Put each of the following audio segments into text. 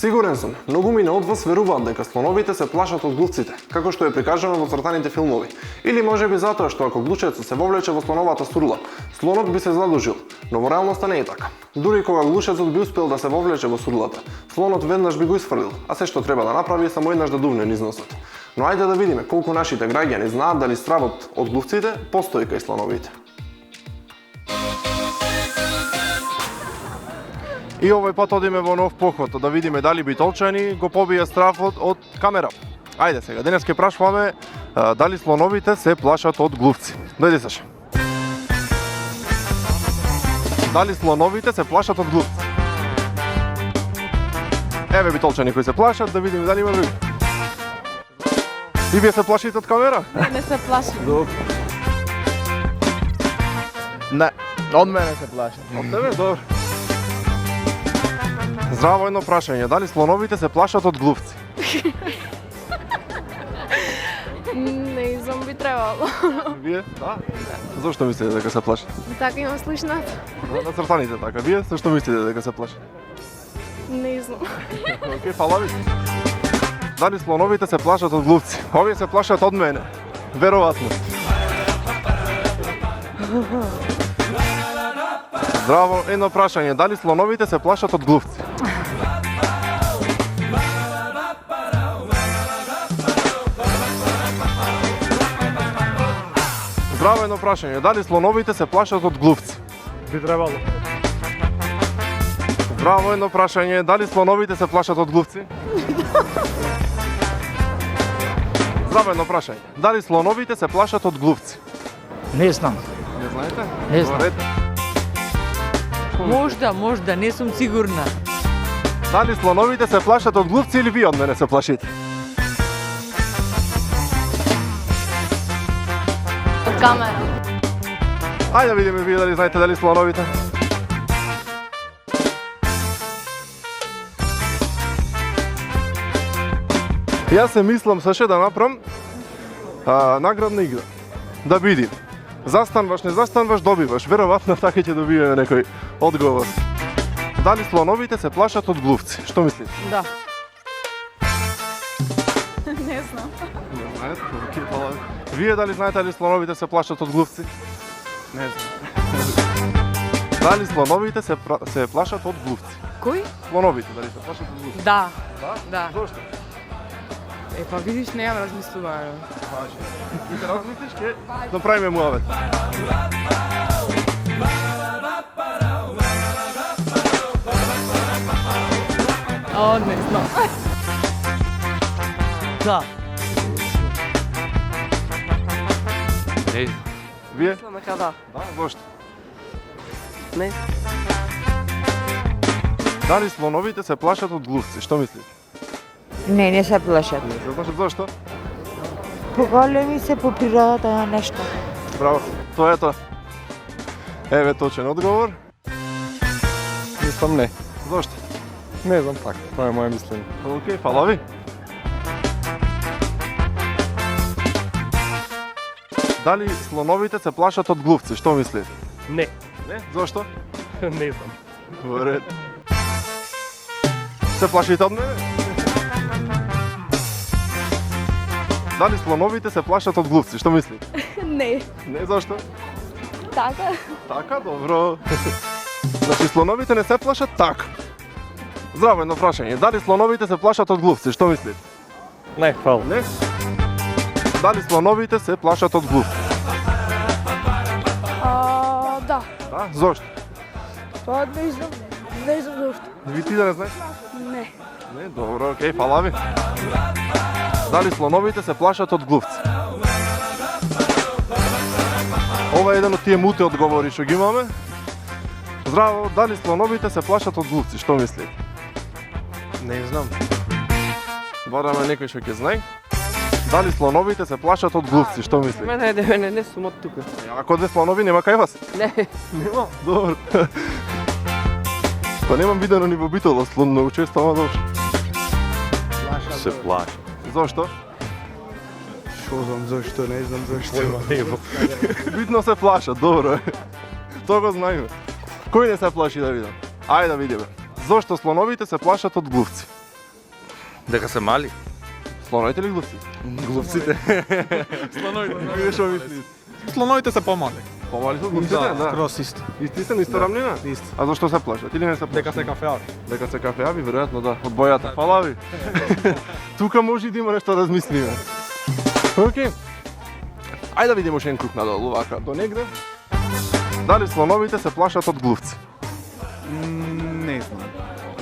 Сигурен сум, многумина од вас веруваат дека слоновите се плашат од глувците, како што е прикажано во цртаните филмови. Или можеби затоа што ако глучецот се вовлече во слоновата струла, слонот би се задушил, но во реалноста не е така. Дури кога глучецот би успел да се вовлече во струлата, слонот веднаш би го исфрлил, а се што треба да направи е само еднаш да дувне низ носот. Но ајде да видиме колку нашите граѓани знаат дали стравот од глувците постои кај слоновите. И овој пат одиме во нов поход, да видиме дали битолчани го побија стравот од камера. Ајде сега, денес ќе прашуваме дали слоновите се плашат од глувци. Дојди Саша. Дали слоновите се плашат од глувци? Еве битолчани кои се плашат, да видиме дали има други. И вие се плашите од камера? Не се плашим. Добро. Не, од мене се плашат. Од тебе? Добро. Здраво, едно прашање. Дали слоновите се плашат од глувци? Не знам, би требало. Вие? Да. Зошто мислите дека се плашат? Така имам слушнат. На цртаните така. Вие зашто мислите дека се плашат? Не знам. Океј, фала ви. Дали слоновите се плашат од глувци? Овие се плашат од мене. Веројатно. Здраво, едно прашање. Дали слоновите се плашат од глувци? Здраво, едно прашање. Дали слоновите се плашат од глувци? Би требало. Здраво, едно прашање. Дали слоновите се плашат од глувци? Здраво, едно прашање. Дали слоновите се плашат од глувци? Не знам. Не знаете? Не знам. Можда, не сум сигурна. Дали слоновите се плашат од глувци или вие од мене се плашите? Од камера. Ајде да видиме вие дали знаете дали слоновите. Јас се мислам Саше да направам наградна игра. Да видим. Застанваш, не застанваш, добиваш. Веројатно така ќе добиеме некој одговор. Дали слоновите се плашат од глувци? Што мислите? Да. Не знам. Не знаете? Океј, фала ви. Вие дали знаете дали слоновите се плашат од глувци? Не знам. Дали слоновите се плашат од глувци? Кој? Слоновите дали се плашат од глувци? Да. Да? Да. Зошто? Па видиш, неам размислувано. И те размислиш, ќе направиме муавет. О, не знам. Да. Не, Вие? Мислам дека да. Да, зошто? Не. Дали слоновите се плашат од глувци? Што мислите? Не се плашат. Не се плашат, зошто? Поголеми се по природата нешто. Браво, тоа е тоа. Еве точен одговор. мислам не. Зошто? Не знам така, тоа е моје мислење. Океј, фала ви. Дали слоновите се плашат од глувци? Што мислите? Не. Не? Зошто? Не знам. Во ред. Се плашите од мене? Дали слоновите се плашат од глувци? Што мислите? Не. Не, зашто? Така. Така, добро. Значи слоновите не се плашат така. Здраво, едно прашање. Дали слоновите се плашат од глувци? Што мислите? Не, фал. Не? Дали слоновите се плашат од глувци? Да. Да? Зошто? Па не знам. Не знам зашто. Ви ти да не знаеш? Не. Не, добро, окей, фала ви. Дали слоновите се плашат од глувци? Ова е еден од тие мути одговори што ги имаме. Здраво, дали слоновите се плашат од глувци? Што мислите? Не знам. Бараме некој што ќе знае. Дали слоновите се плашат од глувци? Што мислите? Мене не сум од тука. Ако две слонови нема кај вас? Не. Нема? Добро. Па немам видено ни во Битола слон, многу често, ама добро. Се плаши. Зошто? Шо знам зашто, не знам зашто. Битно се плашат, добро е. Тоа го знаеме. Кој не се плаши да видам? Ајде да видиме. Зошто слоновите се плашат од глувци? Дека се мали. Слоновите или глувците? Глупците. Вие што мислите? Слоновите се помали. Помали се од глувците? Да. Скрос исто. Исти се, исто рамнина? Исто. А зашто се плашат? Или не се плашат? Дека се кафеави. Дека се кафеави, веројатно да, од бојата. Фала ви. Тука може и да има нешто да размислиме. Океј. Ајде да видиме уште еден круг надолу, вака, до негде. Дали слоновите се плашат од глувци? Не знам.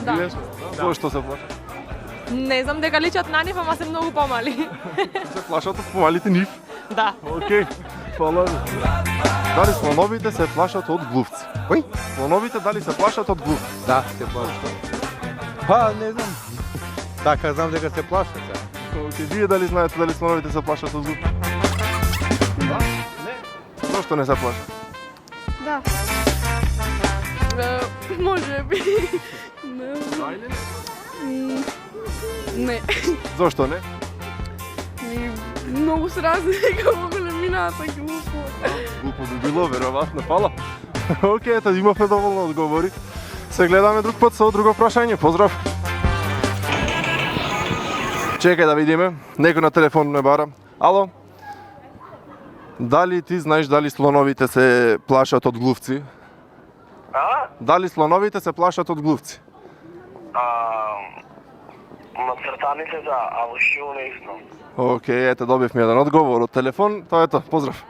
Да. Зошто се плашат? Не знам дека личат на нив, ама се многу помали. Се плашат од помалите нив? Да. Океј. Фала ви. Дали слоновите се плашат од глувци? Кој? Слоновите дали се плашат од глувци? Да, се плашат. Па, не знам. Така знам дека се плашат. Океј, вие дали знаете дали слоновите се плашат од глувци? Да? Не. Зошто не се плашат? Да. Може би. Не знам. Не. Зошто не? Многу се разлика во големината, глупо. Глупо би било, веројатно, фала. Океј, ето имавме доволно одговори. Се гледаме друг пат со друго прашање. Поздрав. Чекај да видиме. Некој на телефон ме бара. Ало? Дали ти знаеш дали слоновите се плашат од глувци? А? Дали слоновите се плашат од глувци? Нацртаните да, ало што не знам. Океј, ете добивме еден одговор од телефон. Тоа ето, поздрав.